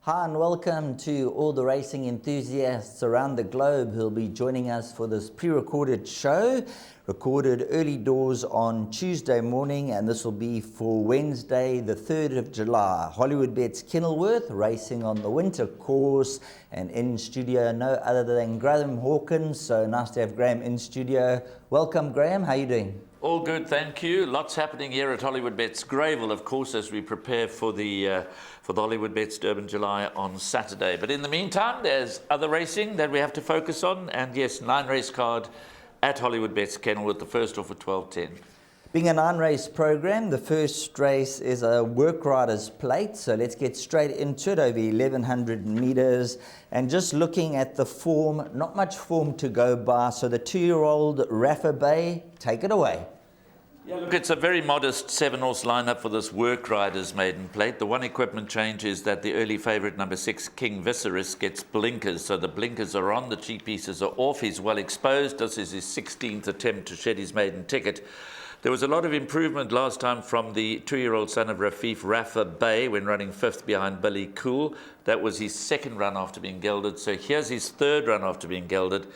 Hi and welcome to all the racing enthusiasts around the globe who'll be joining us for this pre-recorded show, recorded early doors on Tuesday morning, and this will be for Wednesday the 3rd of July. Hollywoodbets Kenilworth racing on the winter course, and in studio no other than Graham Hawkins, so nice to have Graham in studio. Welcome Graham, how are you doing? All good, thank you. Lots happening here at Hollywoodbets Greyville, of course, as we prepare for the Hollywoodbets Durbanville July on Saturday. But in the meantime, there's other racing that we have to focus on, and yes, 9-race card at Hollywoodbets Kenilworth, the first off at 12:10. Being a 9-race program, the first race is a work riders plate, so let's get straight into it, over 1100 meters. And just looking at the form, not much form to go by, so the 2-year-old Rafa Bay, take it away. Yeah, look, it's a very modest 7-horse lineup for this work riders maiden plate. The one equipment change is that the early favourite, number 6, King Viserys, gets blinkers. So the blinkers are on, the cheek pieces are off. He's well exposed. This is his 16th attempt to shed his maiden ticket. There was a lot of improvement last time from the 2-year-old son of Rafif, Rafa Bay, when running 5th behind Billy Cool. That was his 2nd run after being gelded. So here's his 3rd run after being gelded.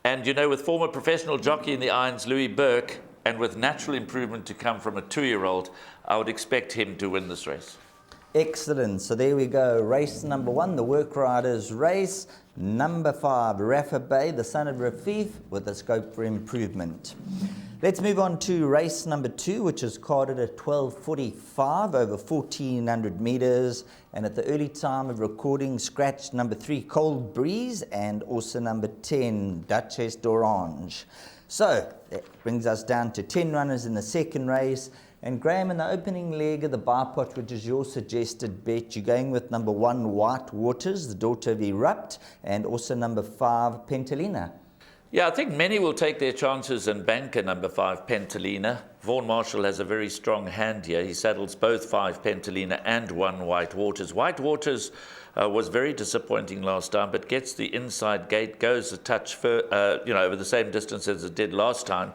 And, you know, with former professional jockey in the irons, Louis Burke, and with natural improvement to come from a 2-year-old, I would expect him to win this race. Excellent. So there we go. Race number 1, the work riders race. Number 5, Rafa Bay, the son of Rafif, with a scope for improvement. Let's move on to race number 2, which is carded at 12:45 over 1400 meters. And at the early time of recording, scratch number 3, Cold Breeze, and also number 10, Duchess d'Orange. So that brings us down to 10 runners in the second race. And Graham, in the opening leg of the bipot, which is your suggested bet, you're going with number 1, White Waters, the daughter of Erupt, and also number 5, Pentalina. Yeah, I think many will take their chances and bank a number 5, Pentalina. Vaughan Marshall has a very strong hand here. He saddles both 5, Pentalina, and 1, White Waters. White Waters was very disappointing last time, but gets the inside gate, goes a touch over the same distance as it did last time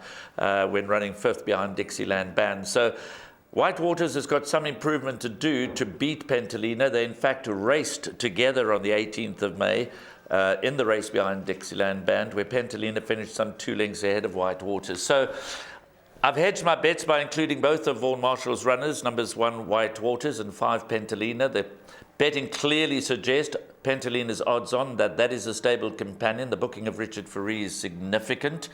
when running 5th behind Dixieland Band. So White Waters has got some improvement to do to beat Pentalina. They in fact raced together on the 18th of May. In the race behind Dixieland Band, where Pentalina finished some 2 lengths ahead of White Waters. So I've hedged my bets by including both of Vaughan Marshall's runners, numbers 1, White Waters, and 5, Pentalina. The betting clearly suggests Pentalina's odds on that is a stable companion. The booking of Richard Ferree is significant.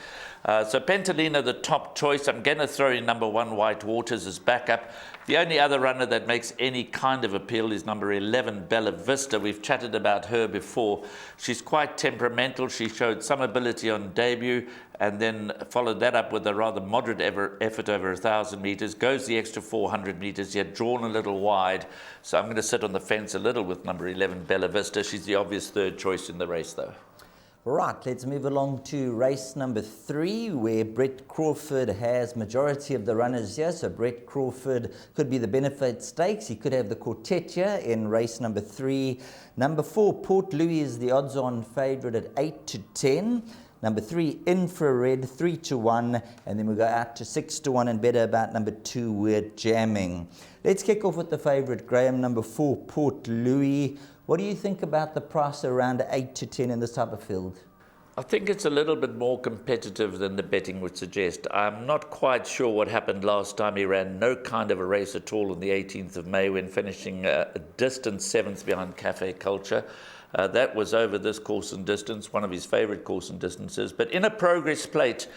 So Pentalina, the top choice. I'm going to throw in number 1, White Waters, as backup. The only other runner that makes any kind of appeal is number 11, Bella Vista. We've chatted about her before. She's quite temperamental. She showed some ability on debut and then followed that up with a rather moderate effort over 1,000 meters. Goes the extra 400 meters, yet drawn a little wide. So I'm going to sit on the fence a little with number 11, Bella Vista. She's the obvious 3rd choice in the race, though. Right, let's move along to race number 3, where Brett Crawford has majority of the runners here. So Brett Crawford could be the Benefit Stakes. He could have the quartet here in race number 3. Number 4, Port Louis, is the odds-on favourite at 8-10. Number 3, Infrared, 3-1. And then we go out to 6-1 and better about number 2, We're Jamming. Let's kick off with the favourite, Graham, number 4, Port Louis. What do you think about the price around 8-10 in this type of field? I think it's a little bit more competitive than the betting would suggest. I'm not quite sure what happened last time. He ran no kind of a race at all on the 18th of May when finishing a distant 7th behind Cafe Culture. That was over this course and distance, one of his favourite course and distances. But in a progress plate,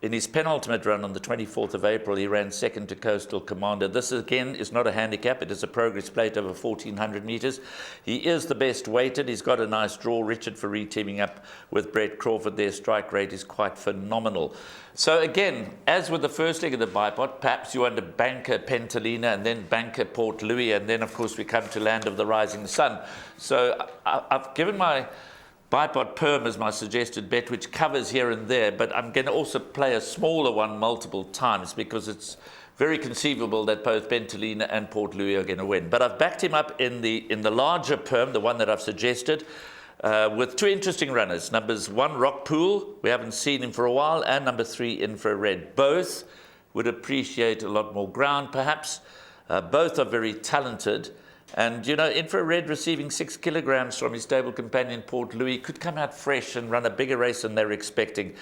in his penultimate run on the 24th of April, he ran 2nd to Coastal Commander. This, again, is not a handicap. It is a progress plate over 1,400 metres. He is the best weighted. He's got a nice draw. Richard Ferree teaming up with Brett Crawford. Their strike rate is quite phenomenal. So, again, as with the first leg of the bipot, perhaps you want to banker Pentalina and then banker Port Louis, and then, of course, we come to Land of the Rising Sun. So I've given my bipot perm is my suggested bet, which covers here and there, but I'm going to also play a smaller one multiple times because it's very conceivable that both Pentalina and Port Louis are going to win. But I've backed him up in the larger perm, the one that I've suggested, with 2 interesting runners. Numbers 1, Rockpool, we haven't seen him for a while, and number 3, Infrared. Both would appreciate a lot more ground, perhaps. Both are very talented. And, you know, Infrared receiving 6 kilograms from his stable companion, Port Louis, could come out fresh and run a bigger race than they're expecting.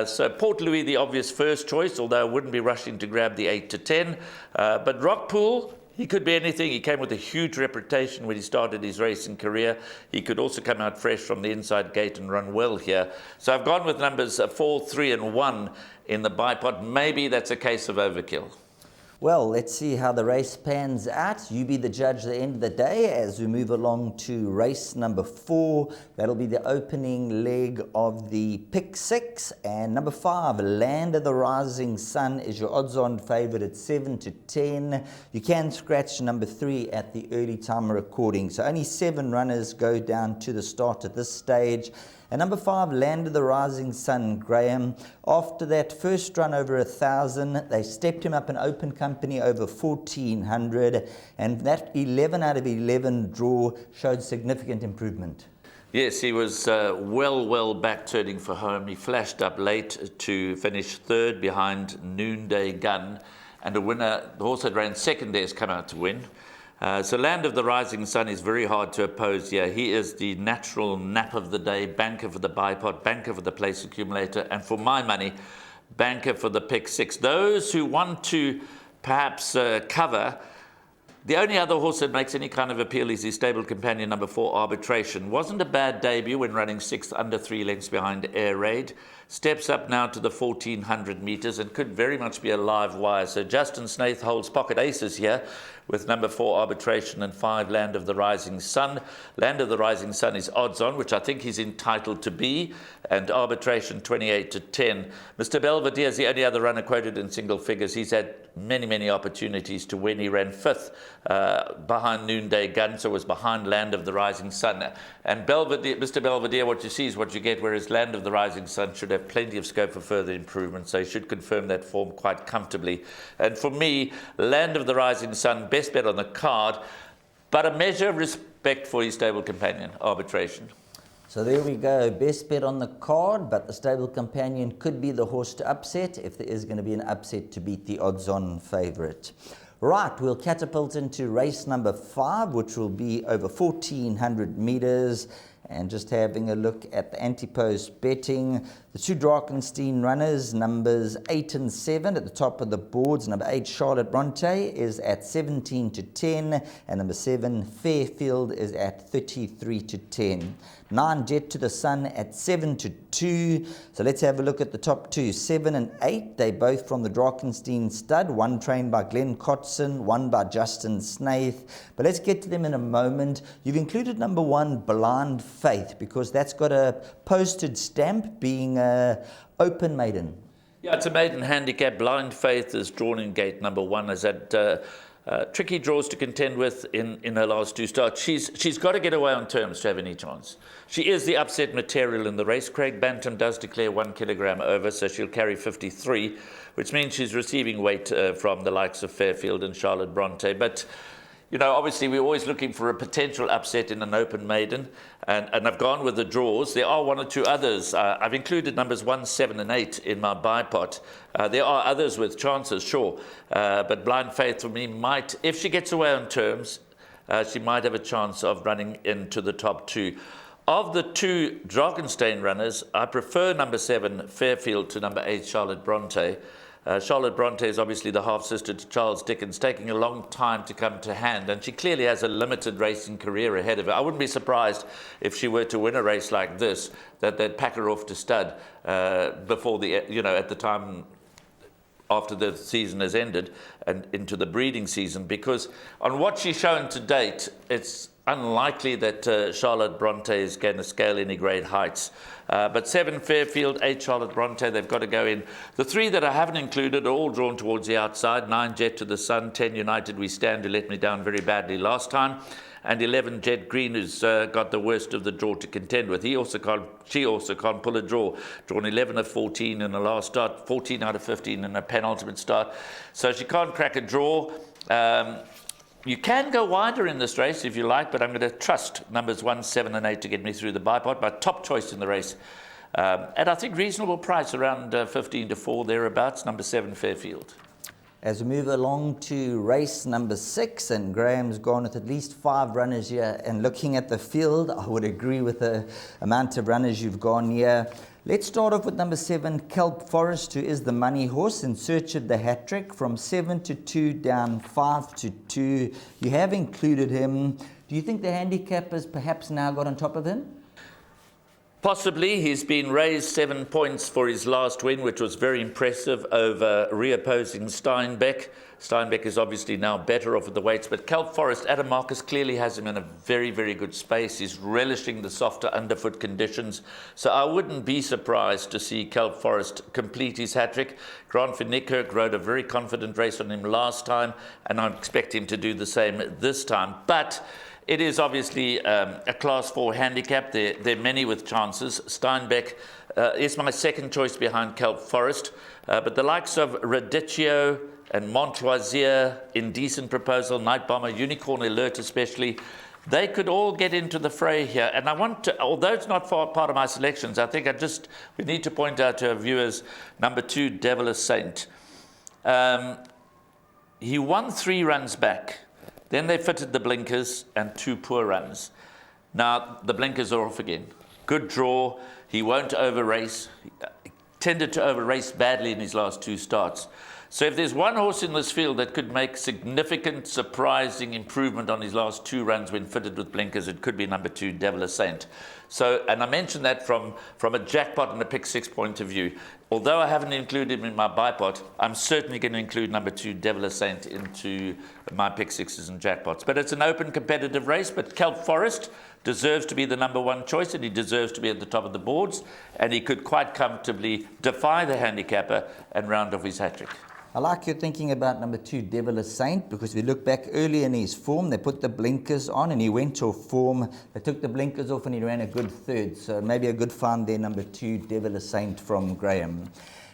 So Port Louis, the obvious first choice, although I wouldn't be rushing to grab the 8 to 10. But Rockpool, he could be anything. He came with a huge reputation when he started his racing career. He could also come out fresh from the inside gate and run well here. So I've gone with numbers 4, 3, and 1 in the bipod. Maybe that's a case of overkill. Well, let's see how the race pans out. You be the judge at the end of the day as we move along to race number 4. That'll be the opening leg of the pick 6. And number 5, Land of the Rising Sun, is your odds-on favourite at 7 to 10. You can scratch number 3 at the early time recording. So only 7 runners go down to the start at this stage. And number 5, Land of the Rising Sun, Graham. After that first run over 1,000, they stepped him up in open company over 1,400. And that 11 out of 11 draw showed significant improvement. Yes, he was well back turning for home. He flashed up late to finish 3rd behind Noonday Gun. And a winner, the horse that ran 2nd there, has come out to win. So Land of the Rising Sun is very hard to oppose here. He is the natural nap of the day, banker for the bipod, banker for the place accumulator, and for my money, banker for the pick 6. Those who want to perhaps cover, the only other horse that makes any kind of appeal is his stable companion number 4, Arbitration. Wasn't a bad debut when running 6th, under 3 lengths behind Air Raid. Steps up now to the 1,400 metres and could very much be a live wire. So Justin Snaith holds pocket aces here with number 4, Arbitration, and 5, Land of the Rising Sun. Land of the Rising Sun is odds on, which I think he's entitled to be, and Arbitration 28 to 10. Mr. Belvedere is the only other runner quoted in single figures. He's had many opportunities to win. He ran 5th behind Noonday Gun, so was behind Land of the Rising Sun. And Belvedere, Mr. Belvedere, what you see is what you get, whereas Land of the Rising Sun should have plenty of scope for further improvement, so he should confirm that form quite comfortably. And for me, Land of the Rising Sun, best bet on the card, but a measure of respect for his stable companion, Arbitration. So there we go, best bet on the card, but the stable companion could be the horse to upset if there is going to be an upset to beat the odds-on favourite. Right, we'll catapult into race number 5, which will be over 1,400 metres. And just having a look at the anti-post betting, the 2 Drakenstein runners, numbers 8 and 7 at the top of the boards. Number 8, Charlotte Bronte, is at 17 to 10, and number 7, Fairfield, is at 33 to 10. 9, Jet to the Sun, at 7 to 2. So let's have a look at the top 2. 7 and 8, they both from the Drakenstein stud. 1 trained by Glenn Kotson, 1 by Justin Snaith. But let's get to them in a moment. You've included number 1, Blind Faith, because that's got a posted stamp being open maiden. Yeah, it's a maiden handicap. Blind Faith is drawn in gate number 1, has had tricky draws to contend with in her last 2 starts. She's got to get away on terms to have any chance. She is the upset material in the race. Craig Bantam does declare 1 kilogram over, so she'll carry 53, which means she's receiving weight from the likes of Fairfield and Charlotte Bronte. But you know, obviously we're always looking for a potential upset in an open maiden, and I've gone with the draws. There are 1 or 2 others. I've included numbers 1, 7 and 8 in my bipot. There are others with chances, sure, but Blind Faith for me might, if she gets away on terms, she might have a chance of running into the top 2. Of the 2 Drakenstein runners, I prefer number 7, Fairfield, to number 8, Charlotte Bronte. Charlotte Bronte is obviously the half-sister to Charles Dickens, taking a long time to come to hand, and she clearly has a limited racing career ahead of her. I wouldn't be surprised if she were to win a race like this, that they'd pack her off to stud before the, you know, at the time after the season has ended and into the breeding season, because on what she's shown to date, it's unlikely that Charlotte Bronte is going to scale any great heights. But 7 Fairfield, 8 Charlotte Bronte, they've got to go in. The 3 that I haven't included are all drawn towards the outside. 9 Jet to the Sun, 10 United We Stand, who let me down very badly last time, and 11 Jet Green, who's got the worst of the draw to contend with. She also can't pull a draw. Drawn 11 of 14 in the last start, 14 out of 15 in a penultimate start. So she can't crack a draw. You can go wider in this race if you like, but I'm going to trust numbers 1, 7 and 8 to get me through the bipod. My top choice in the race. And I think reasonable price, around 15 to 4, thereabouts, number 7 Fairfield. As we move along to race number 6, and Graham's gone with at least 5 runners here, and looking at the field, I would agree with the amount of runners you've gone here. Let's start off with number 7, Kelp Forest, who is the money horse in search of the hat trick, from 7 to 2 down 5 to 2. You have included him. Do you think the handicap has perhaps now got on top of him? Possibly. He's been raised 7 points for his last win, which was very impressive over reopposing Steinbeck. Steinbeck is obviously now better off with the weights, but Kelp Forest, Adam Marcus clearly has him in a very, very good space. He's relishing the softer underfoot conditions. So I wouldn't be surprised to see Kelp Forest complete his hat-trick. Grant van Niekerk rode a very confident race on him last time, and I expect him to do the same this time. But it is obviously a Class 4 handicap. There are many with chances. Steinbeck is my second choice behind Kelp Forest. But the likes of Radicchio and Montoisier, Indecent Proposal, Night Bomber, Unicorn Alert especially, they could all get into the fray here. And I want to, although it's not part of my selections, I think we need to point out to our viewers, number 2, Devil Saint. He won 3 runs back. Then they fitted the blinkers and 2 poor runs. Now the blinkers are off again. Good draw. He won't over-race. He tended to over-race badly in his last 2 starts. So if there's one horse in this field that could make significant, surprising improvement on his last 2 runs when fitted with blinkers, it could be number 2, Devil Saint. So, and I mentioned that from a jackpot and a pick 6 point of view. Although I haven't included him in my bipot, I'm certainly going to include number 2, Devil Saint, into my pick 6s and jackpots. But it's an open competitive race, but Kelp Forest deserves to be the number 1 choice, and he deserves to be at the top of the boards, and he could quite comfortably defy the handicapper and round off his hat-trick. I like your thinking about number 2, Devil Saint, because we look back early in his form, they put the blinkers on and he went off form. They took the blinkers off and he ran a good 3rd. So maybe a good find there, number 2, Devil Saint from Graham.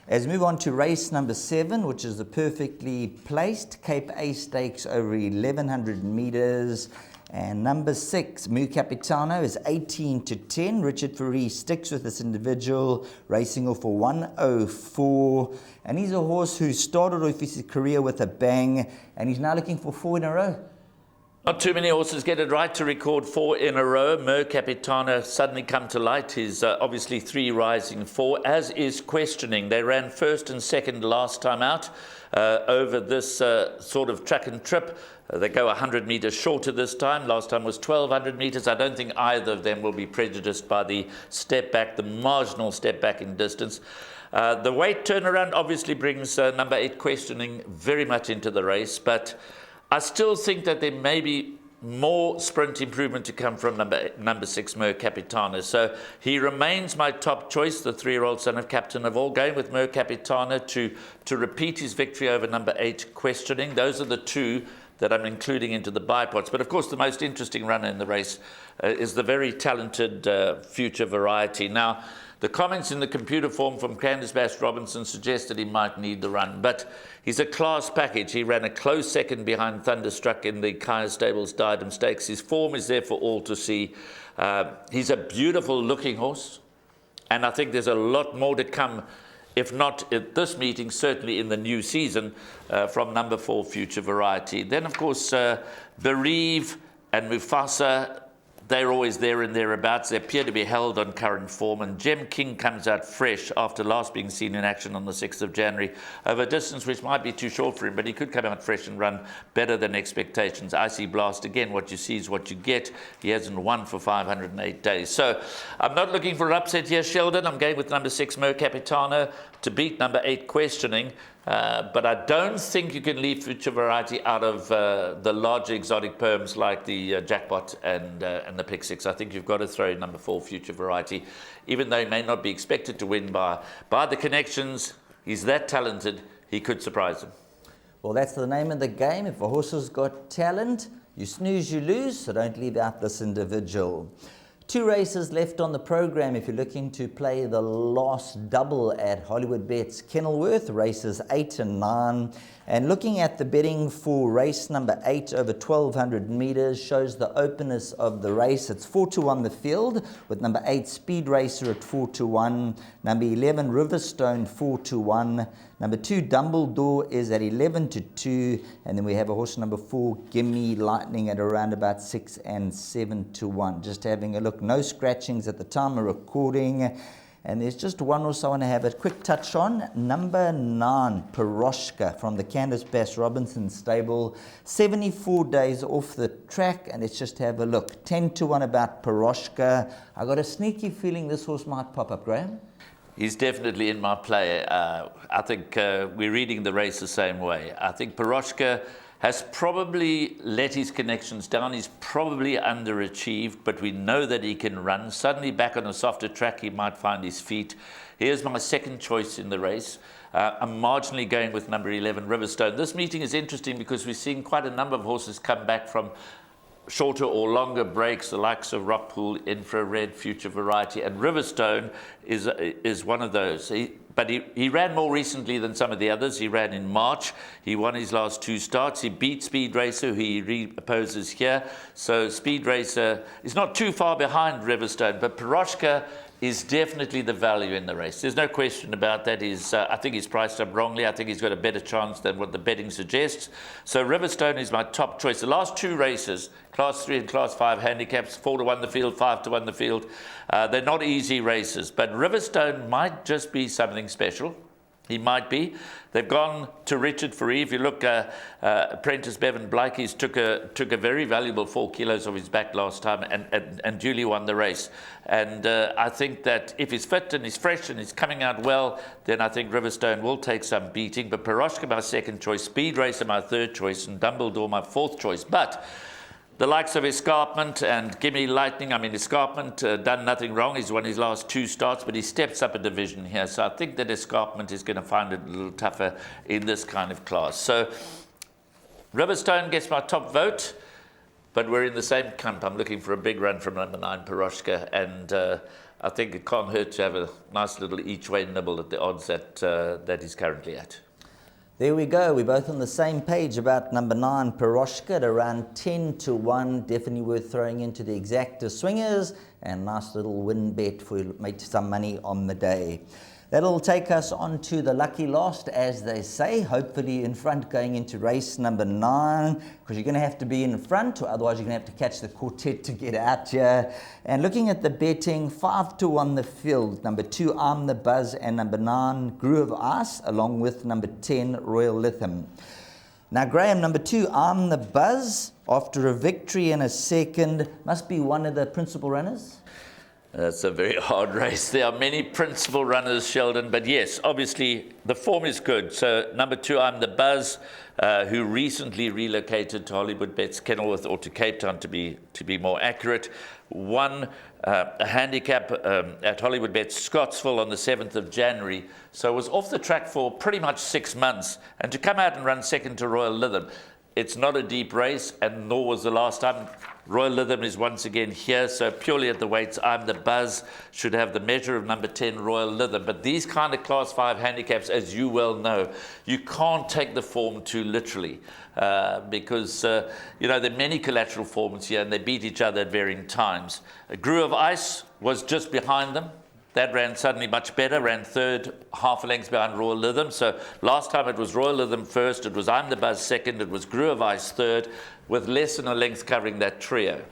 As we move on to race number 7, which is the perfectly placed Cape A Stakes over 1,100 meters. And number 6, Mu Capitano, is 18 to 10. Richard Ferree sticks with this individual, racing off for 104. And he's a horse who started off his career with a bang, and he's now looking for 4 in a row. Not too many horses get it right to record 4 in a row. Mu Capitano suddenly come to light. He's obviously 3 rising 4, as is Questioning. They ran 1st and 2nd last time out over this sort of track and trip. They go 100 meters shorter this time. Last time was 1,200 meters. I don't think either of them will be prejudiced by the step back, the marginal step back in distance. The weight turnaround obviously brings number 8 Questioning very much into the race, but I still think that there may be more sprint improvement to come from number 6, Mu Capitano. So he remains my top choice, the 3-year-old son of Captain of All, going with Mu Capitano to repeat his victory over number 8 Questioning. Those are the 2 that I'm including into the bipods. But of course, the most interesting runner in the race is the very talented Future Variety. Now, the comments in the computer form from Candice Bash Robinson suggest that he might need the run, but he's a class package. He ran a close 2nd behind Thunderstruck in the Kaya Stables Diadem Stakes. His form is there for all to see. He's a beautiful looking horse, and I think there's a lot more to come, if not at this meeting, certainly in the new season, from number 4, Future Variety. Then, of course, Bereave and Mufasa, they're always there and thereabouts. They appear to be held on current form. And Gem King comes out fresh after last being seen in action on the 6th of January over a distance which might be too short for him, but he could come out fresh and run better than expectations. Icy Blast, again, what you see is what you get. He hasn't won for 508 days. So I'm not looking for an upset here, Sheldon. I'm going with number 6, Mu Capitano, to beat number 8 Questioning. But I don't think you can leave Future Variety out of the larger exotic perms like the jackpot and the pick 6. I think you've got to throw in number 4, Future Variety. Even though he may not be expected to win by the connections, he's that talented, he could surprise them. Well, that's the name of the game. If a horse has got talent, you snooze, you lose, so don't leave out this individual. 2 races left on the program if you're looking to play the last double at Hollywoodbets Kenilworth, races 8 and 9. And looking at the betting for race number 8 over 1,200 meters shows the openness of the race. It's 4 to 1 the field, with number 8 Speed Racer at 4 to 1, number 11 Riverstone 4 to 1, Number 2, Dumbledore, is at 11-2. And then we have a horse number 4, Gimme Lightning, at around about 6 and 7-1. Just having a look. No scratchings at the time of recording. And there's just one horse I want to have a quick touch on. Number 9, Piroshka, from the Candice Bass Robinson stable. 74 days off the track, and let's just have a look. 10-1 about Piroshka. I got a sneaky feeling this horse might pop up, Graham. He's definitely in my play. I think we're reading the race the same way. I think Piroshka has probably let his connections down. He's probably underachieved, but we know that he can run. Suddenly back on a softer track, he might find his feet. Here's my second choice in the race. I'm marginally going with number 11, Riverstone. This meeting is interesting because we're seeing quite a number of horses come back from shorter or longer breaks, the likes of Rockpool, Infrared, Future Variety, and Riverstone is one of those. But he ran more recently than some of the others. He ran in March. He won his last 2 starts. He beat Speed Racer, who he re-opposes here. So Speed Racer is not too far behind Riverstone, but Piroshka is definitely the value in the race. There's no question about that. I think he's priced up wrongly. I think he's got a better chance than what the betting suggests. So Riverstone is my top choice. The last 2 races, Class 3 and Class 5 handicaps, 4-1 the field, 5-1 the field. They're not easy races, but Riverstone might just be something special. He might be. They've gone to Richard Free. If you look, apprentice Bevan Blakey's took a very valuable 4 kilos off his back last time and duly won the race. And I think that if he's fit and he's fresh and he's coming out well, then I think Riverstone will take some beating. But Piroshka, my second choice, Speed Racer, my third choice, and Dumbledore, my fourth choice. But the likes of Escarpment and Gimme Lightning, Escarpment done nothing wrong. He's won his last 2 starts, but he steps up a division here. So I think that Escarpment is going to find it a little tougher in this kind of class. So Riverstone gets my top vote, but we're in the same camp. I'm looking for a big run from number 9, Piroshka, and I think it can't hurt to have a nice little each-way nibble at the odds that he's currently at. There we go. We're both on the same page about number 9, Piroshka, at around 10-1. Definitely worth throwing into the exacta swingers, and nice little win bet for you, make some money on the day. That'll take us on to the lucky last, as they say, hopefully in front going into race number 9, because you're going to have to be in front, or otherwise you're going to have to catch the quartet to get out here. And looking at the betting, 5-1 the field, number 2, I'm the Buzz, and number 9, Groove of Ice, along with number 10, Royal Lithium. Now, Graham, number 2, I'm the Buzz, after a victory in a second, must be one of the principal runners? That's a very hard race. There are many principal runners, Sheldon, but yes, obviously the form is good. So number 2, I'm the Buzz, who recently relocated to Hollywoodbets Kenilworth, or to Cape Town to be more accurate. Won a handicap at Hollywoodbets Scottsville on the 7th of January. So was off the track for pretty much 6 months. And to come out and run second to Royal Lithium, it's not a deep race, and nor was the last time. Royal Lithium is once again here, so purely at the weights, I'm the Buzz, should have the measure of number 10, Royal Lithium. But these kind of Class 5 handicaps, as you well know, you can't take the form too literally because, there are many collateral forms here, and they beat each other at varying times. Groove of Ice was just behind them. That ran suddenly much better, ran third, half a length behind Royal Lithium. So last time it was Royal Lithium first, it was I'm the Buzz second, it was Groove of Ice third, with less than a length covering that trio.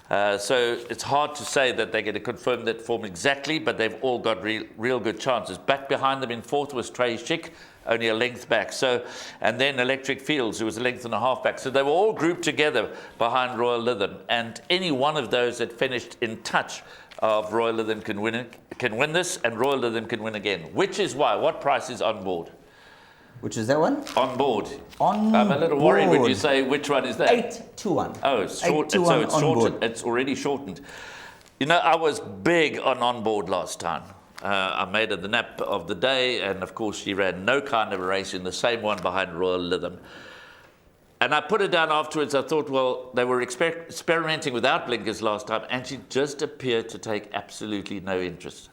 So it's hard to say that they're going to confirm that form exactly, but they've all got real good chances. Back behind them in fourth was Trey Schick, only a length back. So, and then Electric Fields, who was a length and a half back. So they were all grouped together behind Royal Lithium, and any one of those that finished in touch of Royal Lithium can win this, and Royal Lithium can win again. Which is why, what price is on board? Which is that one? On board. On I'm a little worried when you say which one is that. 8-1. Oh, it's short. So it's shortened. It's already shortened. I was big on board last time. I made her the nap of the day, and of course she ran no kind of a race in the same one behind Royal Lithium. And I put her down afterwards. I thought, well, they were experimenting without blinkers last time, and she just appeared to take absolutely no interest.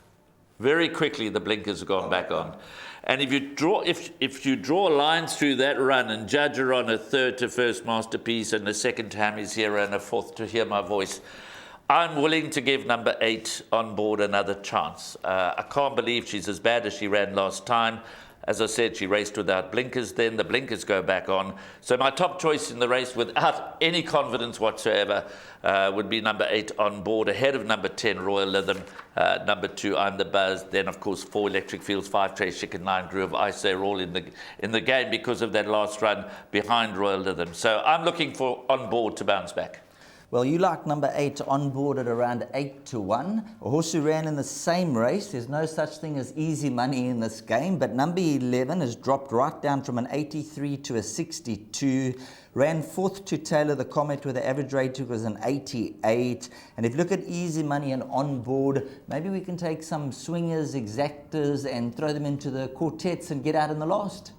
Very quickly, the blinkers have gone back on. And if you draw lines through that run and judge her on a third to first Masterpiece and a second to Hammy's Hero and a fourth to Hear My Voice, I'm willing to give number 8 on board another chance. I can't believe she's as bad as she ran last time. As I said, she raced without blinkers then. The blinkers go back on. So my top choice in the race without any confidence whatsoever would be number 8 On Board, ahead of number 10 Royal Rhythm, number 2 I'm the Buzz, then of course 4 Electric Fields, 5 Trace Chicken, 9 Groove Ice. They're all in the game because of that last run behind Royal Rhythm. So I'm looking for On Board to bounce back. Well, you like number 8 On Board at around 8-1. A horse who ran in the same race. There's no such thing as easy money in this game, but number 11 has dropped right down from an 83 to a 62. Ran 4th to Taylor the Comet with the average rating was an 88. And if you look at easy money and On Board, maybe we can take some swingers, exactors, and throw them into the quartets and get out in the last.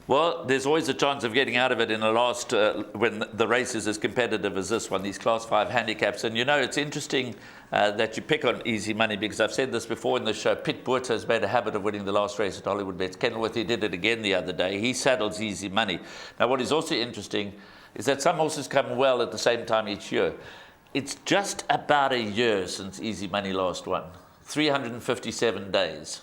Well, there's always a chance of getting out of it in the last when the race is as competitive as this one, these Class 5 handicaps. And you know, it's interesting that you pick on easy money, because I've said this before in the show. Pitt Boerter has made a habit of winning the last race at Hollywoodbets Kenilworth. He did it again the other day. He saddles easy money. Now, what is also interesting is that some horses come well at the same time each year. It's just about a year since easy money last won, 357 days.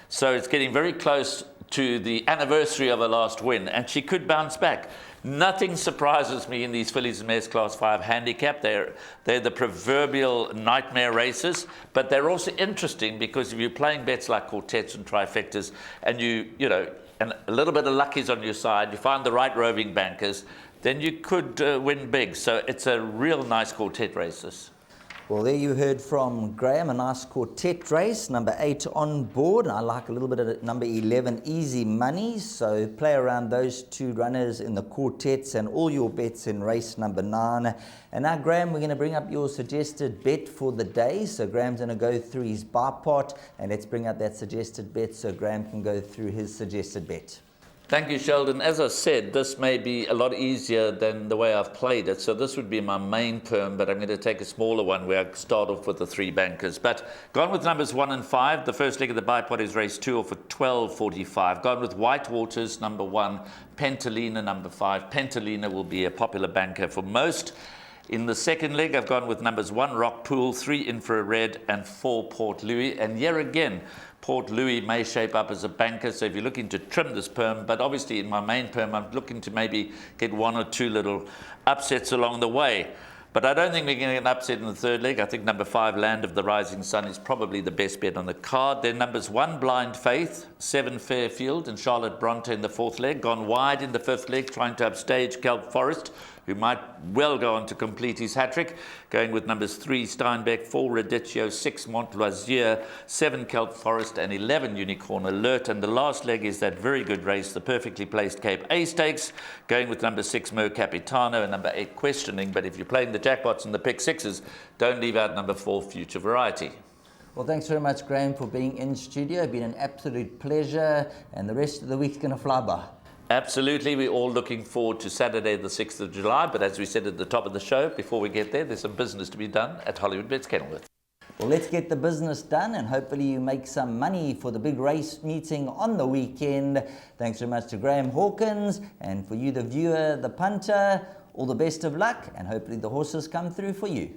So it's getting very close to the anniversary of her last win, and she could bounce back. Nothing surprises me in these fillies and mares Class 5 handicap. They're the proverbial nightmare races, but they're also interesting because if you're playing bets like quartets and trifectas, and you know, and a little bit of luck is on your side, you find the right roving bankers, then you could win big. So it's a real nice quartet race, this. Well, there you heard from Graham, a nice quartet race, number 8 On Board. I like a little bit of number 11, Easy Money. So play around those 2 runners in the quartets and all your bets in race number 9. And now, Graham, we're going to bring up your suggested bet for the day. So Graham's going to go through his bar pot, and let's bring up that suggested bet so Graham can go through his suggested bet. Thank you, Sheldon. As I said, this may be a lot easier than the way I've played it. So this would be my main perm, but I'm going to take a smaller one where I start off with the 3 bankers. But gone with numbers 1 and 5. The first leg of the bipod is race 2 off at 12.45. Gone with White Waters, number 1. Pentalina, number 5. Pentalina will be a popular banker for most. In the second leg, I've gone with numbers 1 Rock Pool, 3 Infrared, and 4 Port Louis. And here again, Port Louis may shape up as a banker, so if you're looking to trim this perm, but obviously in my main perm, I'm looking to maybe get 1 or 2 little upsets along the way. But I don't think we're going to get an upset in the third leg. I think number 5, Land of the Rising Sun, is probably the best bet on the card. Then numbers 1, Blind Faith, 7, Fairfield, and Charlotte Bronte in the fourth leg. Gone wide in the fifth leg, trying to upstage Kelp Forest, who might well go on to complete his hat-trick. Going with numbers 3, Steinbeck, 4, Radicchio, 6, Montloisier, 7, Kelp Forest, and 11, Unicorn Alert. And the last leg is that very good race, the perfectly placed Cape A Stakes, going with number 6, Mo Capitano, and number 8, Questioning. But if you're playing the jackpots and the pick sixes, don't leave out number 4, Future Variety. Well, thanks very much, Graham, for being in studio. It's been an absolute pleasure, and the rest of the week's going to fly by. Absolutely. We're all looking forward to Saturday, the 6th of July. But as we said at the top of the show, before we get there, there's some business to be done at Hollywoodbets Kenilworth. Well, let's get the business done, and hopefully you make some money for the big race meeting on the weekend. Thanks very much to Graham Hawkins, and for you, the viewer, the punter, all the best of luck, and hopefully the horses come through for you.